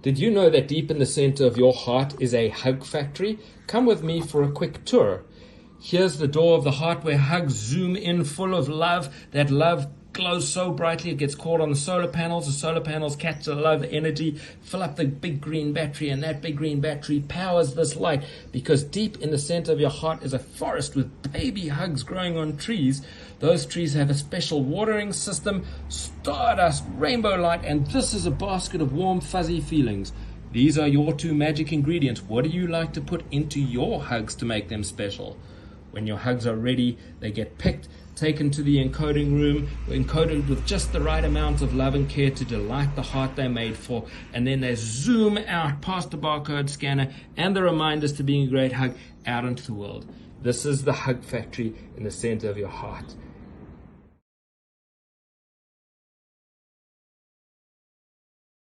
Did you know that deep in the center of your heart is a hug factory? Come with me for a quick tour. Here's the door of the heart where hugs zoom in full of love. That love glows so brightly it gets caught on the solar panels. The solar panels catch the love energy, fill up the big green battery, and that big green battery powers this light, because deep in the center of your heart is a forest with baby hugs growing on trees. Those trees have a special watering system, stardust, rainbow light, and this is a basket of warm, fuzzy feelings. These are your two magic ingredients. What do you like to put into your hugs to make them special? When your hugs are ready, they get picked, taken to the encoding room, encoded with just the right amount of love and care to delight the heart they're made for, and then they zoom out past the barcode scanner and the reminders to being a great hug out into the world. This is the hug factory in the center of your heart.